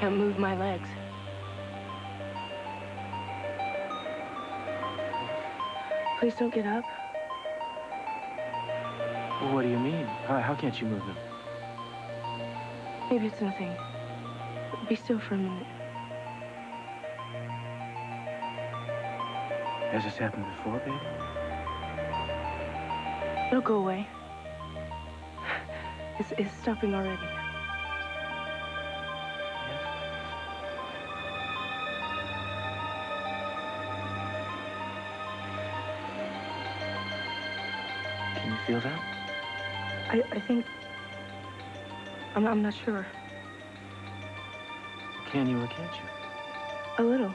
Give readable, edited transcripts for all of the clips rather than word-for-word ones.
can't move my legs. Please don't get up. Well, what do you mean? How can't you move them? Maybe it's nothing. Be still for a minute. Has this happened before, baby? Don't go away. It's stopping already. Can you feel that? I think... I'm not sure. Can you or can't you? A little.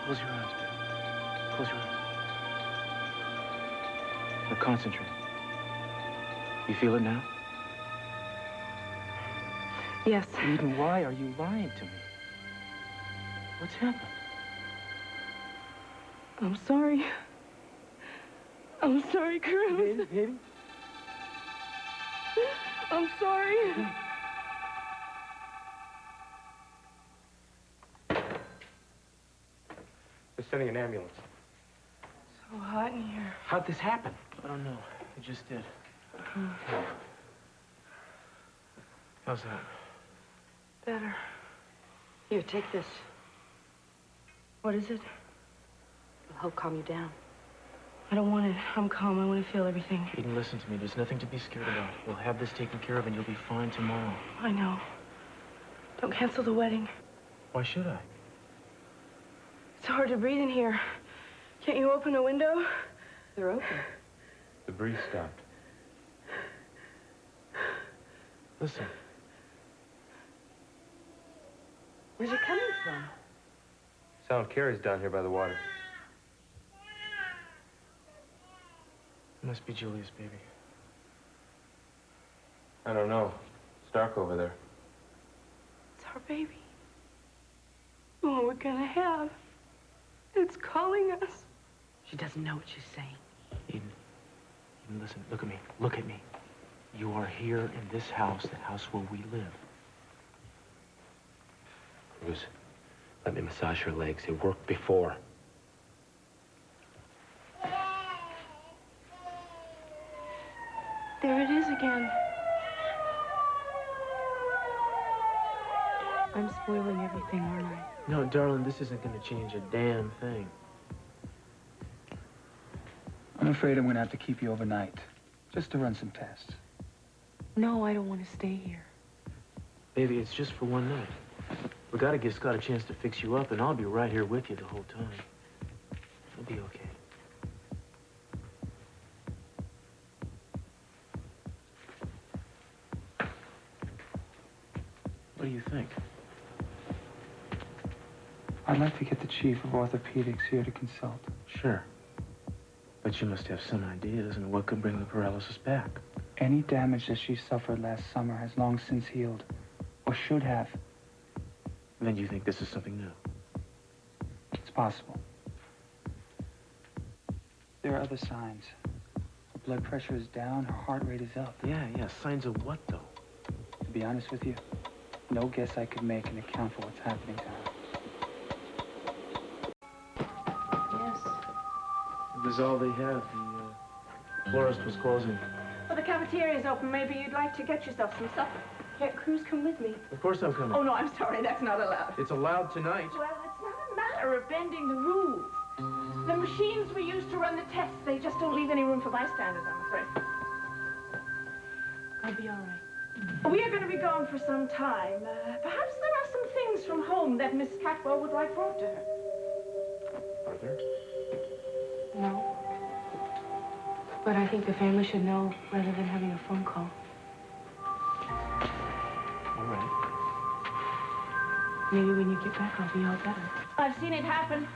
Close your eyes, baby. Close your eyes. Now concentrate. You feel it now? Yes. Eden, why are you lying to me? What's happened? I'm sorry. I'm sorry, Cruz. Baby? I'm sorry. They're sending an ambulance. So hot in here. How'd this happen? I don't know. It just did. How's that? Better. Here, take this. What is it? It'll help calm you down. I don't want it. I'm calm. I want to feel everything. Eden, listen to me. There's nothing to be scared about. We'll have this taken care of and you'll be fine tomorrow. I know. Don't cancel the wedding. Why should I? It's hard to breathe in here. Can't you open a window? They're open. The breeze stopped. Listen. Where's it coming from? Sound carries down here by the water. It must be Julia's baby. I don't know. It's dark over there. It's our baby. The one we're gonna have. It's calling us. She doesn't know what she's saying. Eden, listen. Look at me. Look at me. You are here in this house, the house where we live. Cruz, let me massage her legs. It worked before. There it is again. I'm spoiling everything, aren't I? No, darling, this isn't going to change a damn thing. I'm afraid I'm going to have to keep you overnight, just to run some tests. No, I don't want to stay here. Baby, it's just for one night. We got to give Scott a chance to fix you up, and I'll be right here with you the whole time. It'll be okay. What do you think? I'd like to get the chief of orthopedics here to consult. Sure. But you must have some ideas on what could bring the paralysis back. Any damage that she suffered last summer has long since healed, or should have. Then you think this is something new? It's possible. There are other signs. Her blood pressure is down, her heart rate is up. Yeah, signs of what, though? To be honest with you, no guess I could make an account for what's happening to her. Yes. It was all they had. The florist was closing. Well, the cafeteria's open. Maybe you'd like to get yourself some supper. Yeah, Cruz, come with me. Of course I'm coming. Oh, no, I'm sorry. That's not allowed. It's allowed tonight. Well, it's not a matter of bending the rules. The machines we use to run the tests, they just don't leave any room for bystanders, I'm afraid. I'll be all right. We are going to be gone for some time. Perhaps there are some things from home that Miss Catwell would like brought to her. Are there? No. But I think the family should know rather than having a phone call. All right. Maybe when you get back, I'll be all better. I've seen it happen.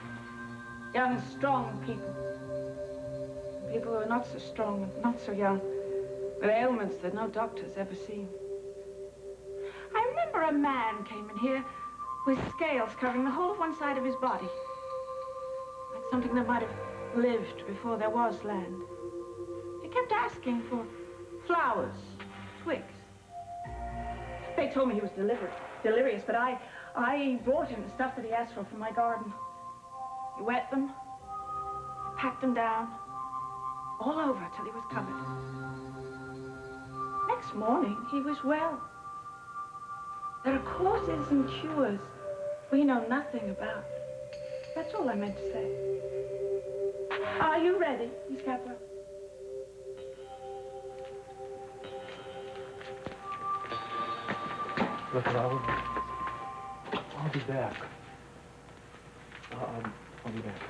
Young, strong people. People who are not so strong and not so young. With ailments that no doctor's ever seen. I remember a man came in here with scales covering the whole of one side of his body. Like something that might have lived before there was land. He kept asking for flowers, twigs. They told me he was delirious, but I brought him the stuff that he asked for from my garden. He wet them, packed them down, all over till he was covered. Next morning, he was well. There are causes and cures we know nothing about. That's all I meant to say. Are you ready, Miss Capra? Look, I'll be back. I'll be back.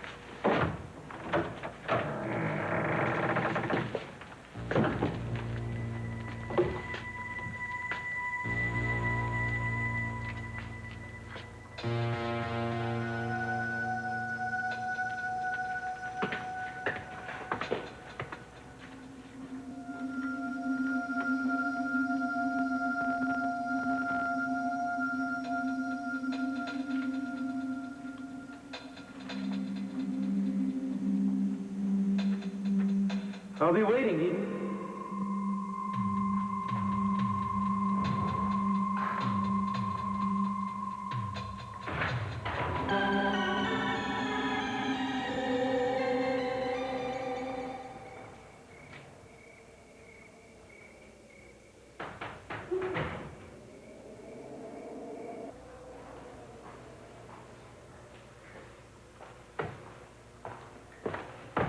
I'll be waiting, Eden.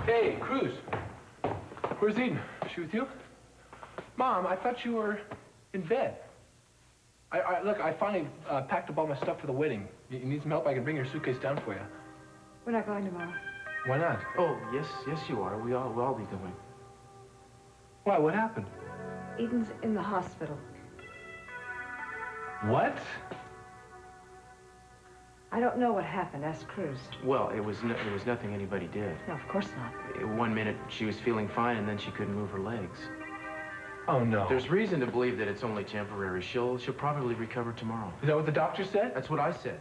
Hey, Cruz. Where's Eden? Is she with you? Mom, I thought you were in bed. Look, I finally packed up all my stuff for the wedding. You need some help? I can bring your suitcase down for you. We're not going tomorrow. Why not? Oh, yes, you are. We'll all be going. Why? What happened? Eden's in the hospital. What? I don't know what happened. Ask Cruz. Well, it was nothing anybody did. No, of course not. 1 minute she was feeling fine, and then she couldn't move her legs. Oh, no. There's reason to believe that it's only temporary. She'll probably recover tomorrow. Is that what the doctor said? That's what I said.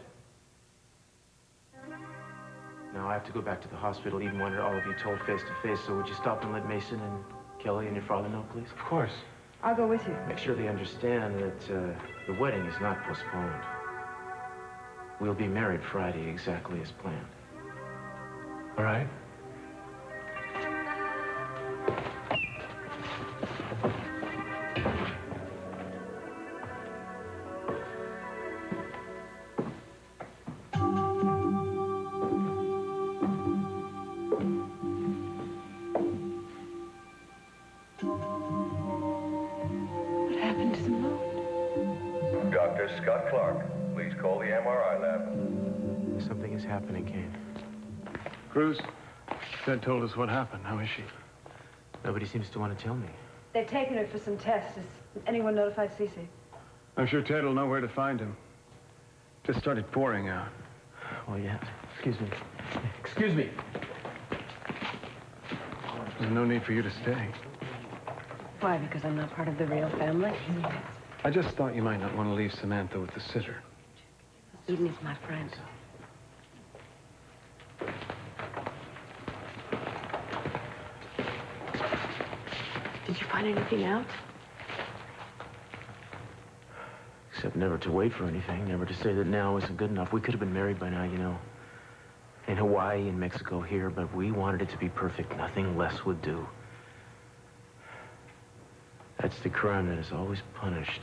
Now, I have to go back to the hospital. Even wanted all of you told face to face, so would you stop and let Meyson and Kelly and your father know, please? Of course. I'll go with you. Make sure they understand that the wedding is not postponed. We'll be married Friday exactly as planned. All right. What happened to the moon? Dr. Scott Clark, please call the MRI lab. Something is happening, Kane. Cruz, Ted told us what happened. How is she? Nobody seems to want to tell me. They've taken her for some tests. Has anyone notified СиСи? I'm sure Ted will know where to find him. Just started pouring out. Well, yeah. Excuse me. Excuse me. There's no need for you to stay. Why? Because I'm not part of the real family? I just thought you might not want to leave Samantha with the sitter. Eden is my friend. Did you find anything out? Except never to wait for anything, never to say that now isn't good enough. We could have been married by now, you know. In Hawaii, in Mexico, here, but we wanted it to be perfect. Nothing less would do. That's the crime that is always punished.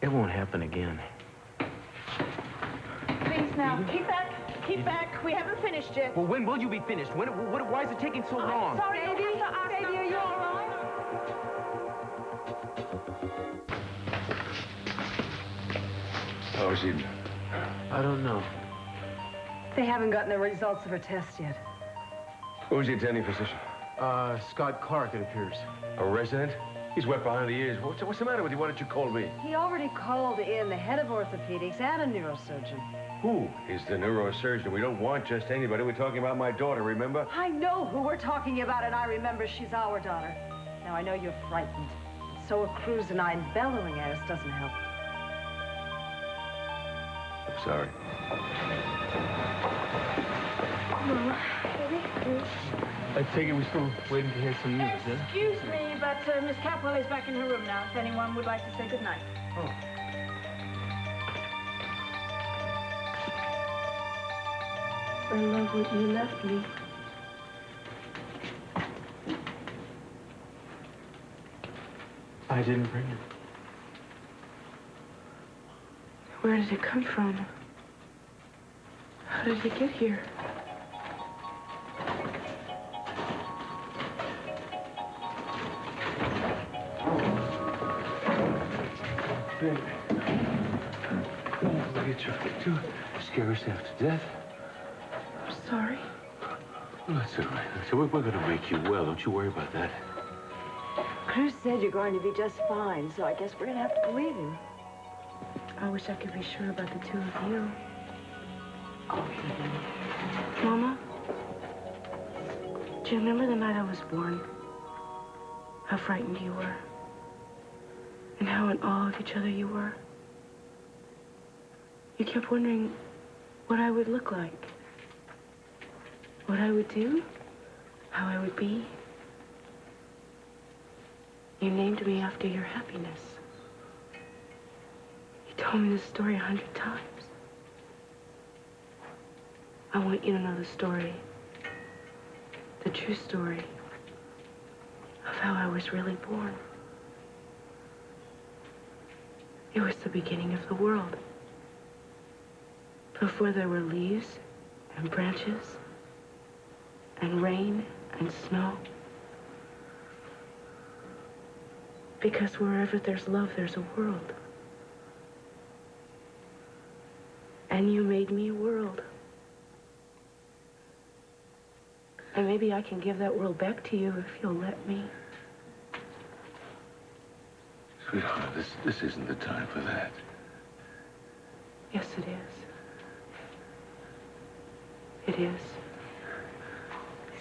It won't happen again. Please now, keep back. Keep back. We haven't finished yet. Well, when will you be finished? Why is it taking so long? Sorry, baby. Baby, are you all right? How is Eden? I don't know. They haven't gotten the results of her test yet. Who's the attending physician? Scott Clark, it appears. A resident? He's wet behind the ears. What's the matter with you? Why didn't you call me? He already called in the head of orthopedics and a neurosurgeon. Who is the neurosurgeon? We don't want just anybody. We're talking about my daughter, remember? I know who we're talking about, and I remember she's our daughter. Now, I know you're frightened. So are Cruz and I, and bellowing at us doesn't help. I'm sorry. Mama, baby, Cruz. I take it we're still waiting to hear some news, yeah? Excuse me, but Miss Capwell is back in her room now, if anyone would like to say goodnight. Oh. I love what you left me. I didn't bring it. Where did it come from? How did it get here? Baby. Don't look at you. Don't scare yourself to death. I'm sorry. Well, that's all right. So we're going to make you well. Don't you worry about that. Cruz said you're going to be just fine, so I guess we're going to have to believe him. I wish I could be sure about the two of you. Mama, do you remember the night I was born? How frightened you were? And how in awe of each other you were? You kept wondering what I would look like. What I would do? How I would be? You named me after your happiness. You told me this story 100 times. I want you to know the story. The true story of how I was really born. It was the beginning of the world. Before there were leaves and branches and rain and snow. Because wherever there's love, there's a world. And you made me a world. And maybe I can give that world back to you if you'll let me. Sweetheart, this isn't the time for that. Yes, it is. It is.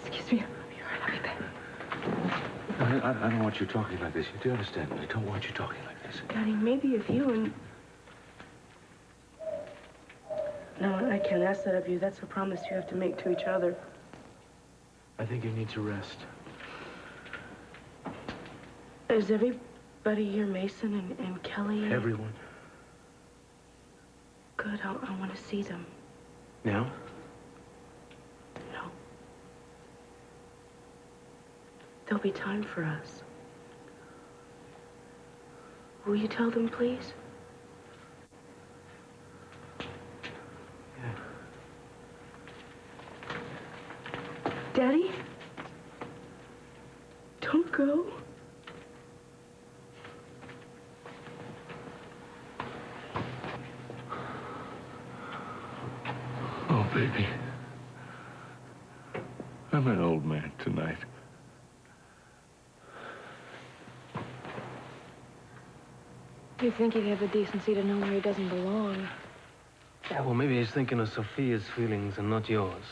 Excuse me, I'll be back. I don't want you talking like this. Do you understand me? I don't want you talking like this. Daddy, maybe if you and... No, I can't ask that of you. That's a promise you have to make to each other. I think you need to rest. Is everybody here, Meyson and Kelly? Everyone. Good, I want to see them. Now? No. There'll be time for us. Will you tell them, please? Yeah. Daddy? Don't go. Oh, baby. I'm an old man tonight. You think he'd have the decency to know where he doesn't belong? Yeah, well, maybe he's thinking of Sophia's feelings and not yours.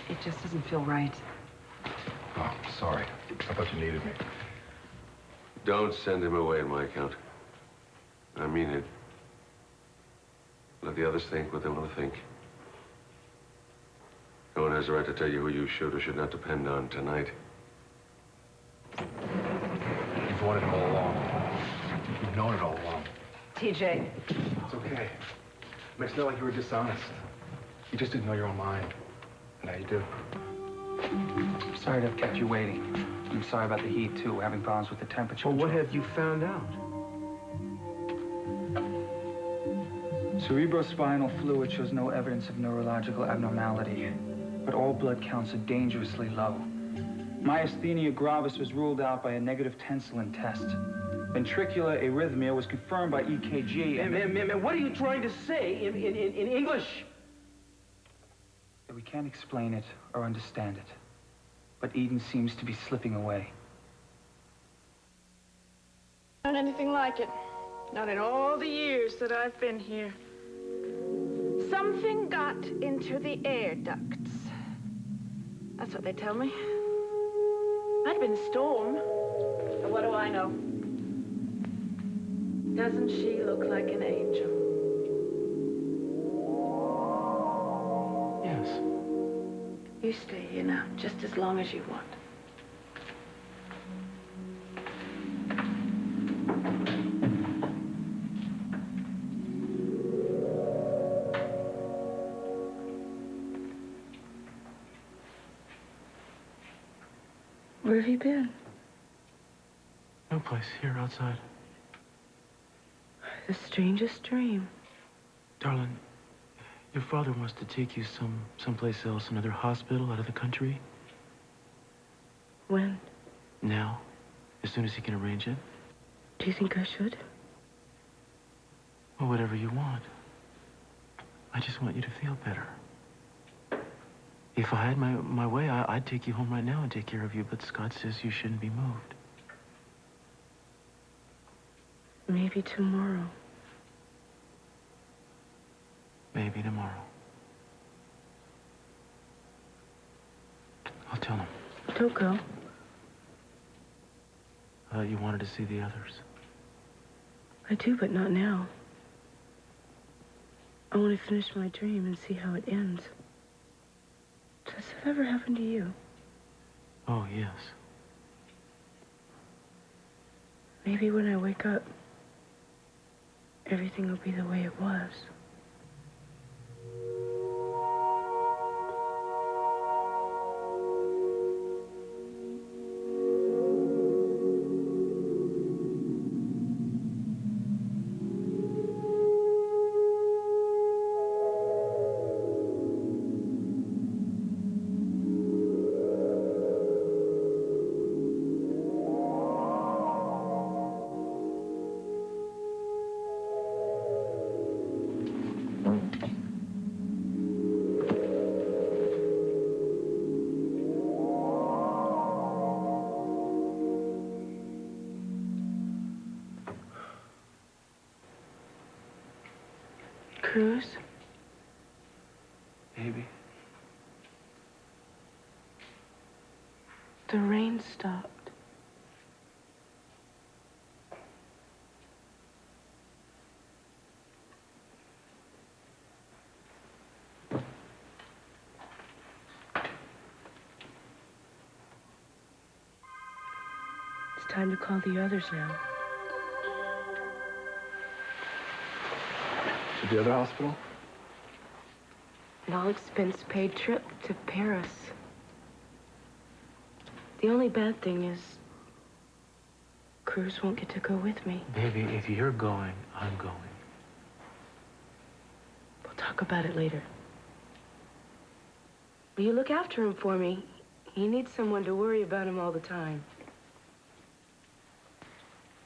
It just doesn't feel right. Oh, sorry. I thought you needed me. Don't send him away on my account. I mean it. Let the others think what they want to think. No one has a right to tell you who you should or should not depend on tonight. You've wanted him all along. You've known it all along. TJ. It's okay. But it's not like you were dishonest. You just didn't know your own mind. And now you do. Sorry to have kept you waiting. I'm sorry about the heat, too, having problems with the temperature. Well, what have you found out? Cerebrospinal fluid shows no evidence of neurological abnormality, but all blood counts are dangerously low. Myasthenia gravis was ruled out by a negative tensilin test. Ventricular arrhythmia was confirmed by EKG. Man, what are you trying to say in English? We can't explain it or understand it, but Eden seems to be slipping away. Not anything like it. Not in all the years that I've been here. Something got into the air ducts. That's what they tell me. Might have been a storm. What do I know? Doesn't she look like an angel? Yes. You stay here now, just as long as you want. Where have you been? No place. Here, outside. The strangest dream. Darling, your father wants to take you someplace else, another hospital out of the country. When? Now, as soon as he can arrange it. Do you think I should? Well, whatever you want. I just want you to feel better. If I had my way, I'd take you home right now and take care of you, but Scott says you shouldn't be moved. Maybe tomorrow. Maybe tomorrow. I'll tell him. Don't go. I thought you wanted to see the others. I do, but not now. I want to finish my dream and see how it ends. Does that ever happen to you? Oh, yes. Maybe when I wake up, everything will be the way it was. Cruz? Baby. The rain stopped. It's time to call the others now. To the other hospital? An all-expense-paid trip to Paris. The only bad thing is Cruz won't get to go with me. Baby, if you're going, I'm going. We'll talk about it later. Will you look after him for me? He needs someone to worry about him all the time.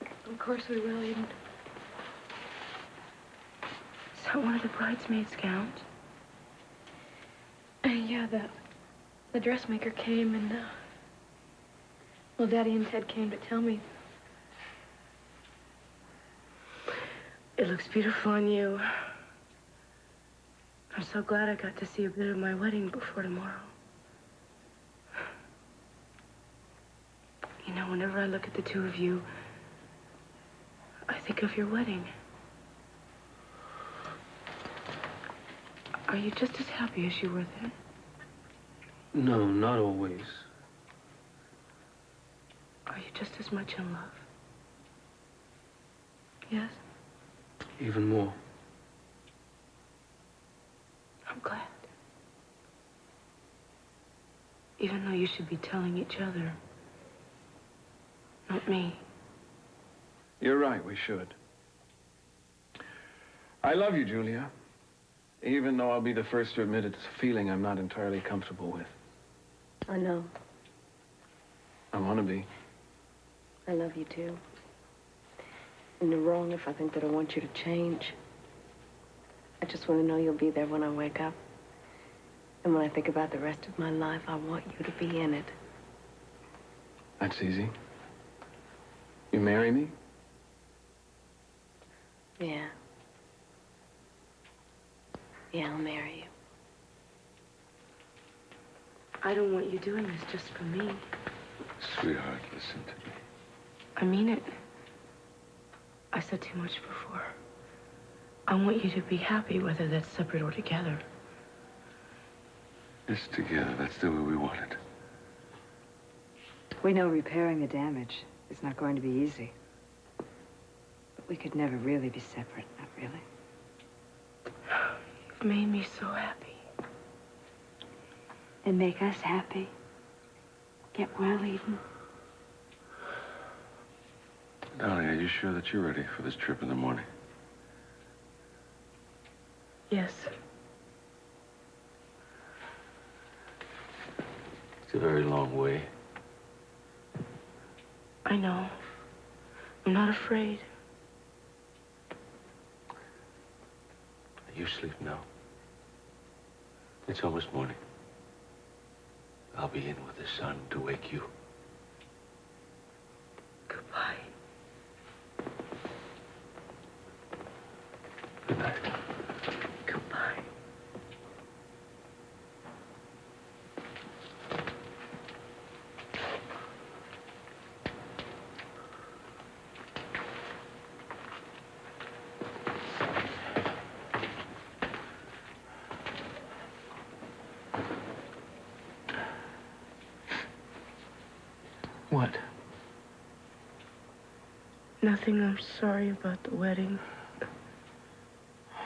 Of course we will, Eden. Is that one of the bridesmaids' gowns? Yeah, the dressmaker came and, well, Daddy and Ted came to tell me. It looks beautiful on you. I'm so glad I got to see a bit of my wedding before tomorrow. You know, whenever I look at the two of you, I think of your wedding. Are you just as happy as you were then? No, not always. Are you just as much in love? Yes? Even more. I'm glad. Even though you should be telling each other, not me. You're right, we should. I love you, Julia. Even though I'll be the first to admit it's a feeling I'm not entirely comfortable with. I know. I want to be. I love you too. And you're wrong if I think that I want you to change. I just want to know you'll be there when I wake up. And when I think about the rest of my life, I want you to be in it. That's easy. You marry me? Yeah. Yeah, I'll marry you. I don't want you doing this just for me. Sweetheart, listen to me. I mean it. I said too much before. I want you to be happy, whether that's separate or together. It's together. That's the way we want it. We know repairing the damage is not going to be easy. But we could never really be separate, not really. You've made me so happy. And make us happy. Get well, Eden. Darling, are you sure that you're ready for this trip in the morning? Yes. It's a very long way. I know. I'm not afraid. You sleep now. It's almost morning. I'll be in with the sun to wake you. Goodbye. Good night. Goodbye. What? Nothing. I'm sorry about the wedding. Are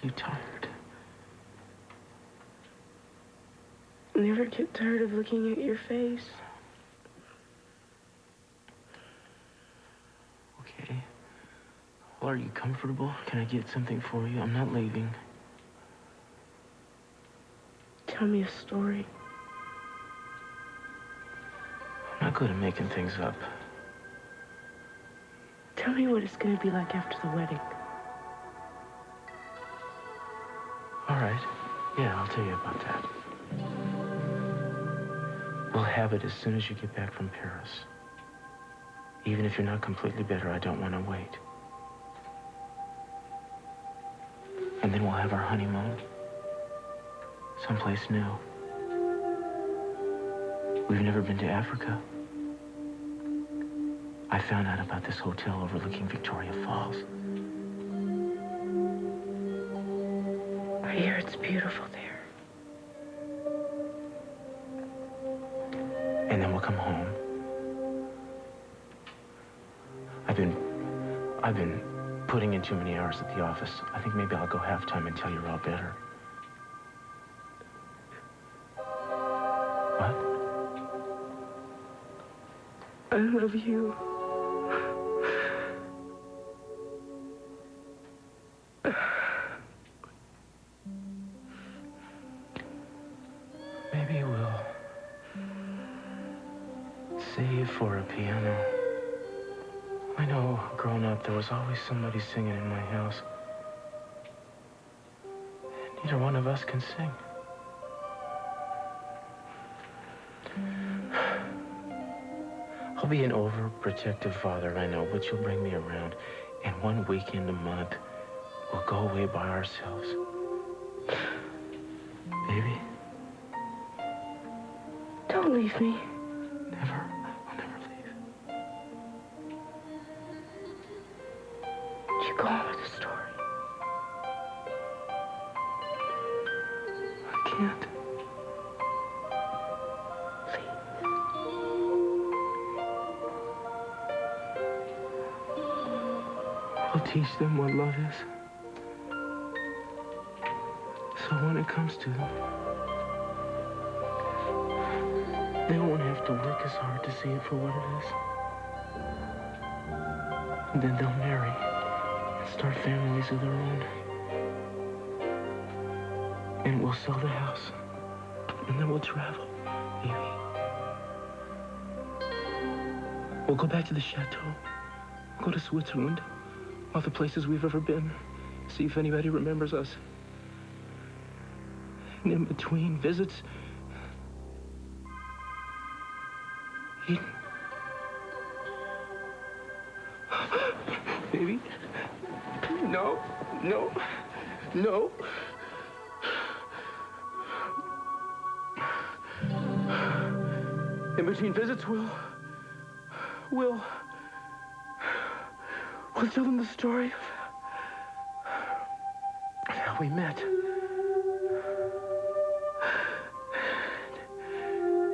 you tired? Never get tired of looking at your face. Okay. Well, are you comfortable? Can I get something for you? I'm not leaving. Tell me a story. I'm not good at making things up. Tell me what it's going to be like after the wedding. All right. Yeah, I'll tell you about that. We'll have it as soon as you get back from Paris. Even if you're not completely better, I don't want to wait. And then we'll have our honeymoon. Someplace new. We've never been to Africa. I found out about this hotel overlooking Victoria Falls. I hear it's beautiful there. And then we'll come home. I've been putting in too many hours at the office. I think maybe I'll go half-time until you're all better. What? I love you. Maybe we'll save for a piano. I know, growing up, there was always somebody singing in my house. Neither one of us can sing. I'll be an overprotective father, I know, but you'll bring me around. And one weekend a month, we'll go away by ourselves. Baby? Don't leave me. Never. I'll never leave. You go on with the story. I can't. I'll teach them what love is. So when it comes to them, they won't have to work as hard to see it for what it is. And then they'll marry and start families of their own. And we'll sell the house. And then we'll travel, baby. We'll go back to the chateau. Go to Switzerland. All the places we've ever been. See if anybody remembers us. And in between visits, Eden. Baby. No, no, no. In between visits, we'll tell them the story of how we met.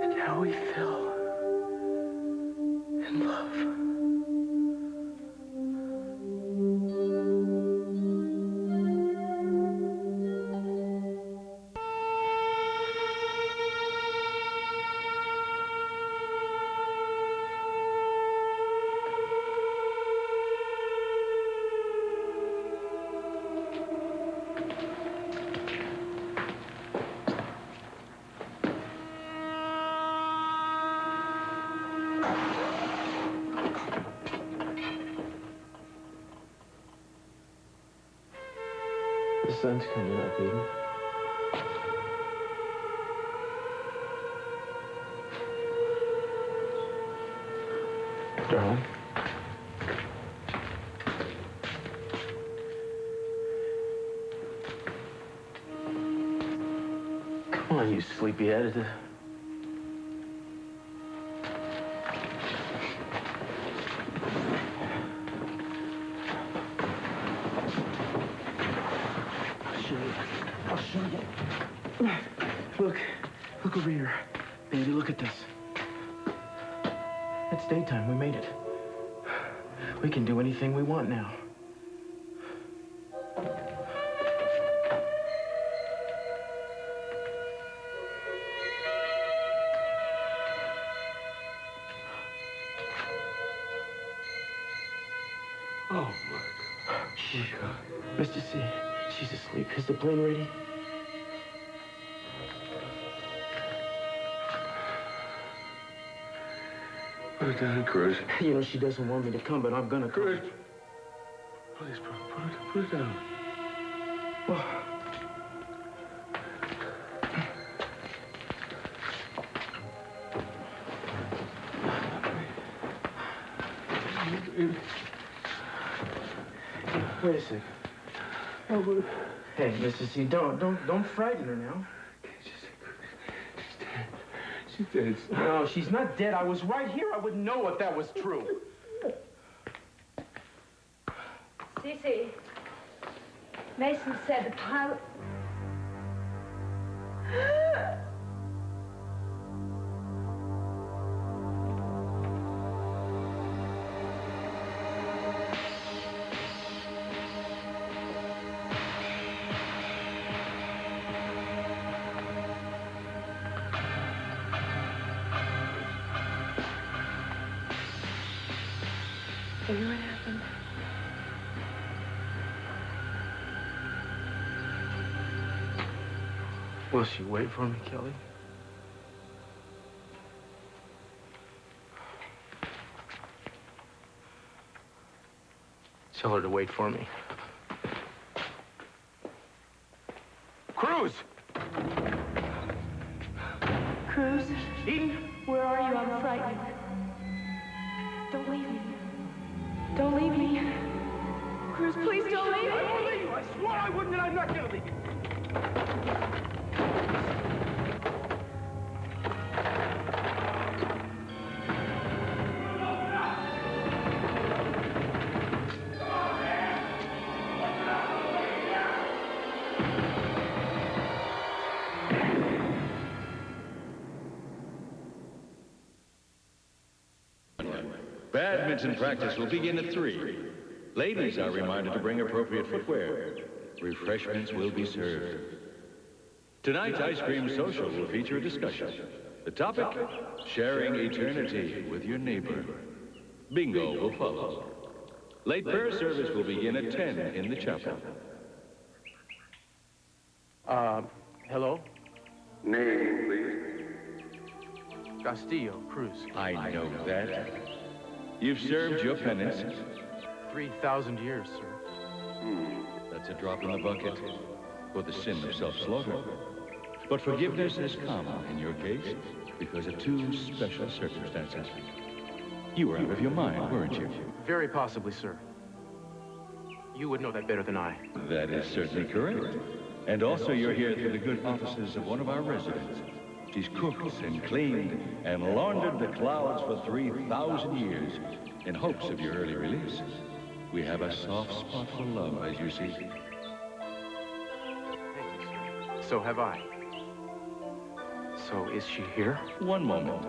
And how we fell in love. The sun's coming up, Eden. Darling. Come on, you sleepyhead. Look over here. Baby, look at this. It's daytime. We made it. We can do anything we want now. Oh, my God. Shh. Mr. C, she's asleep. Is the plane ready? Put it down, Cruz. You know, she doesn't want me to come, but I'm gonna come. Cruz. Please, put it down. Oh. Wait a sec. Oh, hey, Mrs. C, don't frighten her now. She's dead. No, she's not dead. I was right here. I wouldn't know if that was true. СиСи, Meyson said the pilot... Tell you what happened? Will she wait for me, Kelly? Tell her to wait for me. Cruz! Cruz? Eden? Where are you? I'm frightened. Don't leave me. Don't leave me. Cruz, please don't leave me. I won't leave you. I swore I wouldn't, and I'm not gonna leave you. Badminton practice will begin at 3. Ladies are reminded to bring appropriate footwear. Refreshments will be served. Tonight's ice cream social will feature a discussion. The topic, sharing eternity with your neighbor. Bingo will follow. Late prayer service will begin at 10 in the chapel. Hello? Name, please. Castillo, Cruz. I know that. You've served your penance. 3,000 years, sir. That's a drop in the bucket for the sin of self-slaughter. But forgiveness has come in your case because of 2 special circumstances. You were out of your mind, weren't you? Very possibly, sir. You would know that better than I. That is certainly correct. And also you're here through the good offices of one of our residents. She's cooked and cleaned and laundered the clouds for 3,000 years in hopes of your early release. We have a soft spot for love, as you see. Thank you, sir. So have I. So is she here? One moment.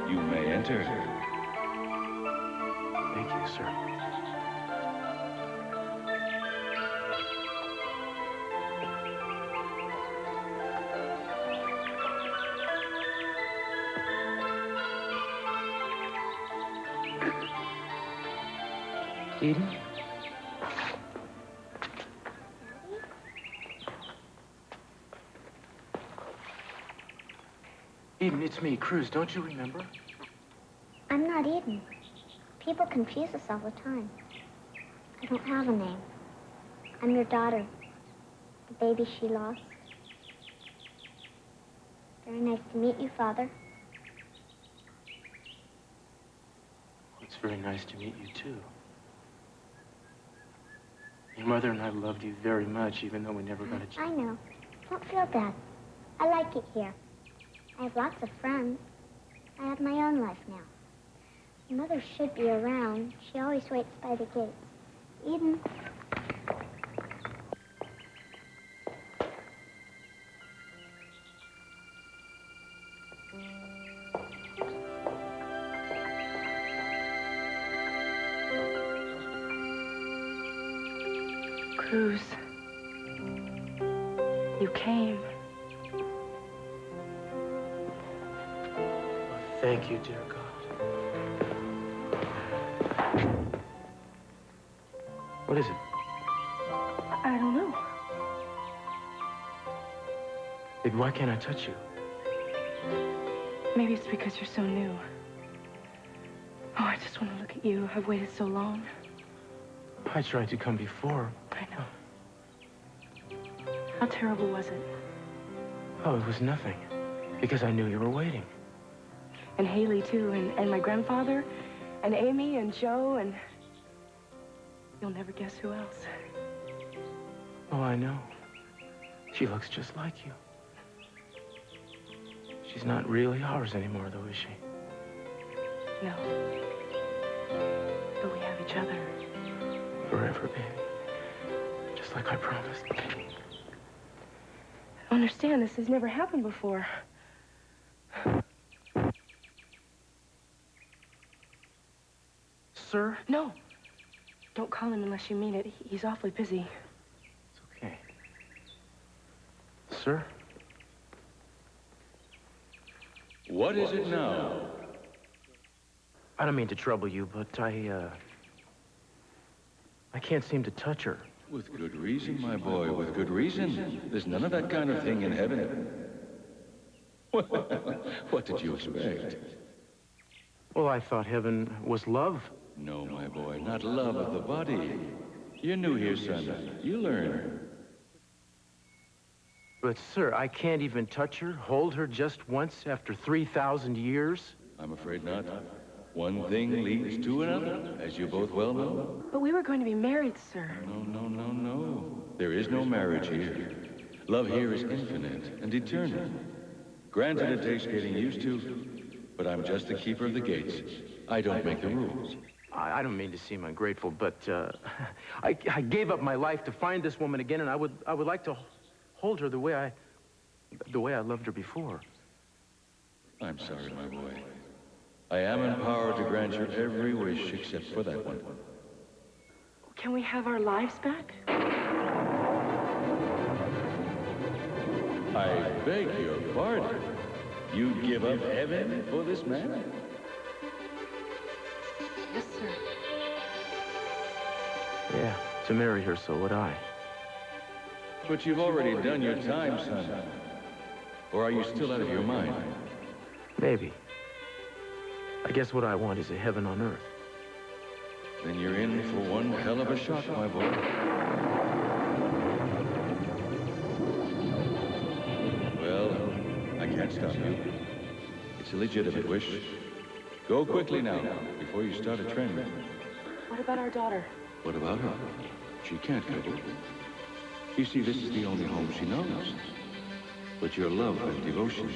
You may enter. Thank you, sir. Eden? Eden, it's me, Cruz. Don't you remember? I'm not Eden. People confuse us all the time. I don't have a name. I'm your daughter, the baby she lost. Very nice to meet you, Father. It's very nice to meet you, too. Your mother and I loved you very much, even though we never got a chance. I know. Don't feel bad. I like it here. I have lots of friends. I have my own life now. Mother should be around. She always waits by the gates. Eden. Cruz, you came. Thank you, dear God. What is it? I don't know. Baby, why can't I touch you? Maybe it's because you're so new. Oh, I just want to look at you. I've waited so long. I tried to come before. I know. How terrible was it? Oh, it was nothing. Because I knew you were waiting. And Haley, too, and my grandfather, and Amy, and Joe, and... You'll never guess who else. Oh, I know. She looks just like you. She's not really ours anymore, though, is she? No. But we have each other. Forever, baby. Just like I promised. I don't understand. This has never happened before. Sir? No. Don't call him unless you mean it. He's awfully busy. It's okay. Sir? What is it now? I don't mean to trouble you, but I can't seem to touch her. With good reason, my boy, with good reason. There's none of that kind of thing in heaven. What did you expect? Well, I thought heaven was love. No, my boy, not love of the body. You're new here, son. You learn. But, sir, I can't even touch her, hold her just once after 3,000 years? I'm afraid not. One thing leads to another, as you both well know. But we were going to be married, sir. No. There is no marriage here. Love here is infinite and eternal. Granted, it takes getting used to, but I'm just the keeper of the gates. I don't make the rules. I don't mean to seem ungrateful, but I gave up my life to find this woman again, and I would like to hold her the way I loved her before. I'm sorry, my boy. I am empowered to grant you every wish except for that one. Can we have our lives back? I beg your pardon. You'd give up heaven for this man? Yes, sir. Yeah, to marry her, so would I. But you've already done your time, son. Or are you still out of your mind? Maybe. I guess what I want is a heaven on earth. Then you're in for one hell of a shock, my boy. can't stop you. It's a legitimate wish. Go quickly now, before you start a trend. What about our daughter? What about her? She can't go. You see, this is the only home she knows. But your love and devotion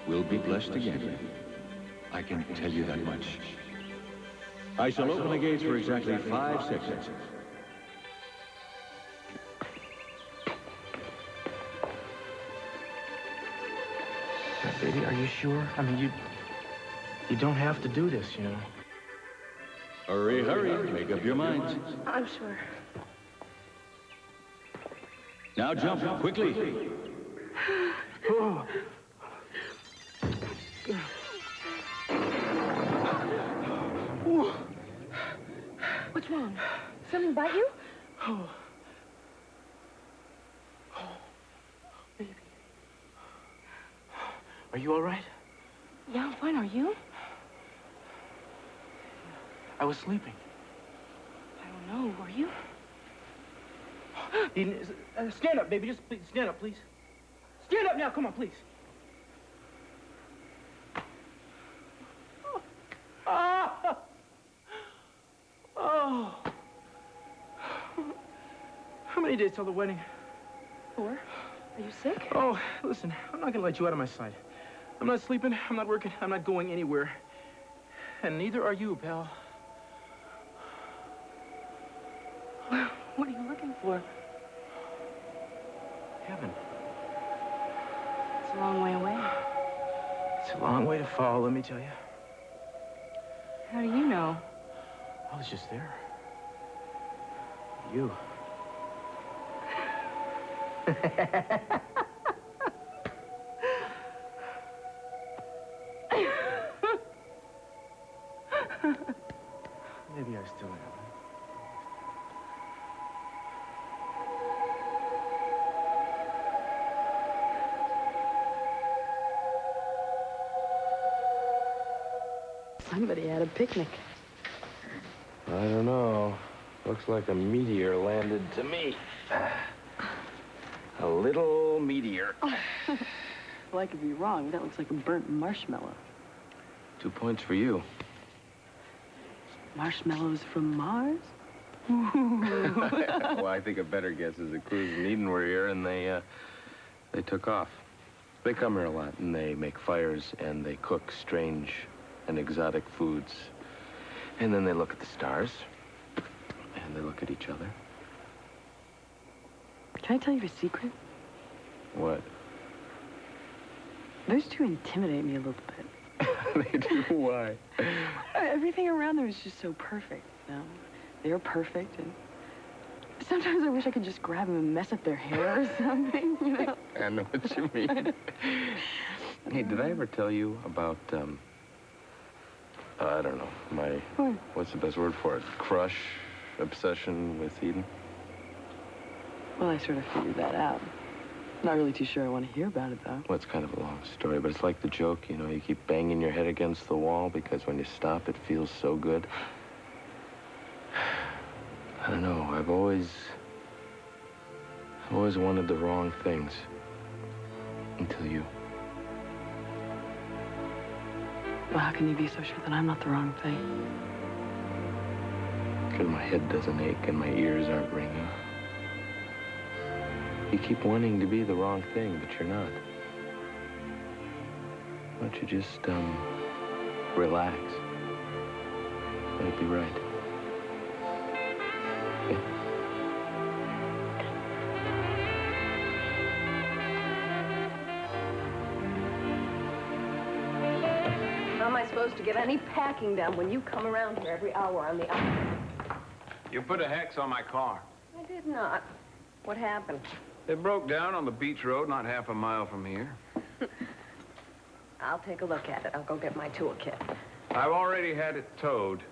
will be blessed again. I can tell you that much. I shall open the gates for exactly 5 seconds. Baby, are you sure? I mean, you don't have to do this, you know. Hurry, hurry. Make up your minds. I'm sure. Now jump, quickly. Oh. What's wrong? Something bite you? Oh. Oh. Baby. Are you all right? Yeah, I'm fine. Are you? I was sleeping. I don't know. Were you? Eden, stand up, baby. Just please, stand up, please. Stand up now. Come on, please. Ah! Oh. How many days till the wedding? 4. Are you sick? Oh, listen, I'm not gonna let you out of my sight. I'm not sleeping, I'm not working, I'm not going anywhere. And neither are you, pal. What are you looking for? Heaven. It's a long way away. It's a long way to fall, let me tell you. How do you know? I was just there. You. Maybe I still am. Somebody had a picnic. I don't know. Looks like a meteor landed to me. A little meteor. Well, I could be wrong. That looks like a burnt marshmallow. 2 points for you. Marshmallows from Mars? Well, I think a better guess is that Cruz and Eden were here, and they took off. They come here a lot, and they make fires, and they cook strange and exotic foods. And then they look at the stars, and they look at each other. Can I tell you a secret? What? Those two intimidate me a little bit. They do? Why? Everything around them is just so perfect, you know? They're perfect, and sometimes I wish I could just grab them and mess up their hair or something, you know? I know what you mean. Hey, did I ever tell you about, I don't know, what's the best word for it? Crush, obsession with Eden? Well, I sort of figured that out. Not really too sure I want to hear about it, though. Well, it's kind of a long story, but it's like the joke, you know, you keep banging your head against the wall because when you stop, it feels so good. I don't know, I've always wanted the wrong things. Until you. Well, how can you be so sure that I'm not the wrong thing? Because my head doesn't ache and my ears aren't ringing. You keep wanting to be the wrong thing, but you're not. Why don't you just, relax? Let it be right. Okay? How am I supposed to get any packing done when you come around here every hour on the hour? You put a hex on my car. I did not. What happened? It broke down on the beach road not half a mile from here. I'll take a look at it. I'll go get my toolkit. I've already had it towed.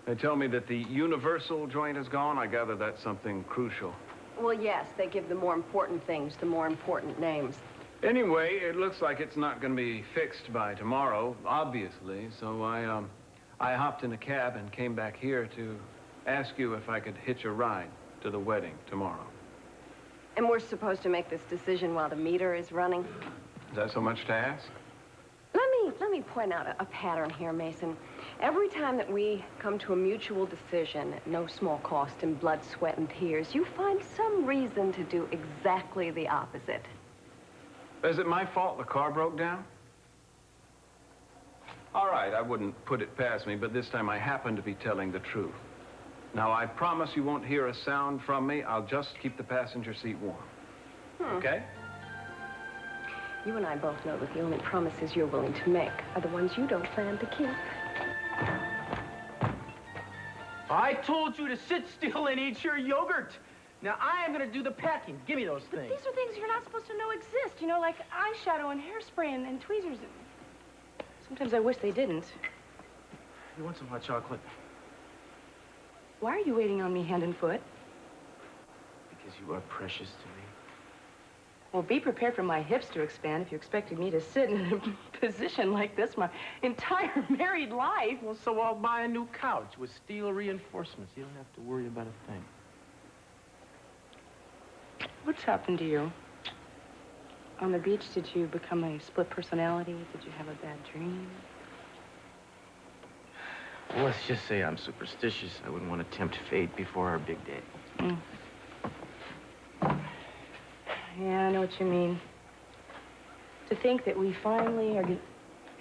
They tell me that the universal joint is gone. I gather that's something crucial. Well, yes, they give the more important things the more important names. Anyway, it looks like it's not going to be fixed by tomorrow, obviously. So I hopped in a cab and came back here to ask you if I could hitch a ride to the wedding tomorrow. And we're supposed to make this decision while the meter is running? Is that so much to ask? Let me point out a pattern here, Mason. Every time that we come to a mutual decision at no small cost in blood, sweat, and tears, you find some reason to do exactly the opposite. Is it my fault the car broke down? All right, I wouldn't put it past me, but this time I happen to be telling the truth. Now, I promise you won't hear a sound from me. I'll just keep the passenger seat warm. Okay? You and I both know that the only promises you're willing to make are the ones you don't plan to keep. I told you to sit still and eat your yogurt. Now, I am going to do the packing. Give me those things. These are things you're not supposed to know exist, you know, like eyeshadow and hairspray and tweezers. Sometimes I wish they didn't. You want some hot chocolate? Why are you waiting on me hand and foot? Because you are precious to me. Well, be prepared for my hips to expand if you expected me to sit in a position like this my entire married life. Well, so I'll buy a new couch with steel reinforcements. You don't have to worry about a thing. What's happened to you? On the beach, did you become a split personality? Did you have a bad dream? Well, let's just say I'm superstitious. I wouldn't want to tempt fate before our big day. Yeah, I know what you mean. To think that we finally are getting...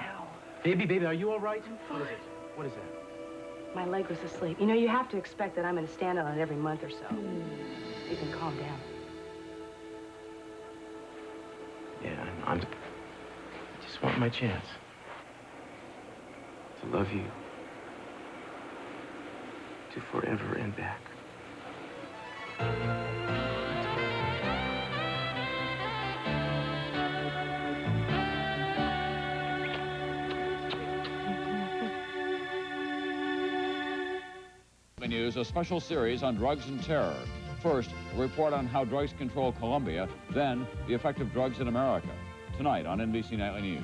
Ow. Baby, are you all right? What is it? What is that? My leg was asleep. You know, you have to expect that I'm going to stand on it every month or so. You can calm down. Yeah, I just want my chance to love you to forever and back. News, a special series on drugs and terror. First, a report on how drugs control Colombia, then the effect of drugs in America. Tonight on NBC Nightly News.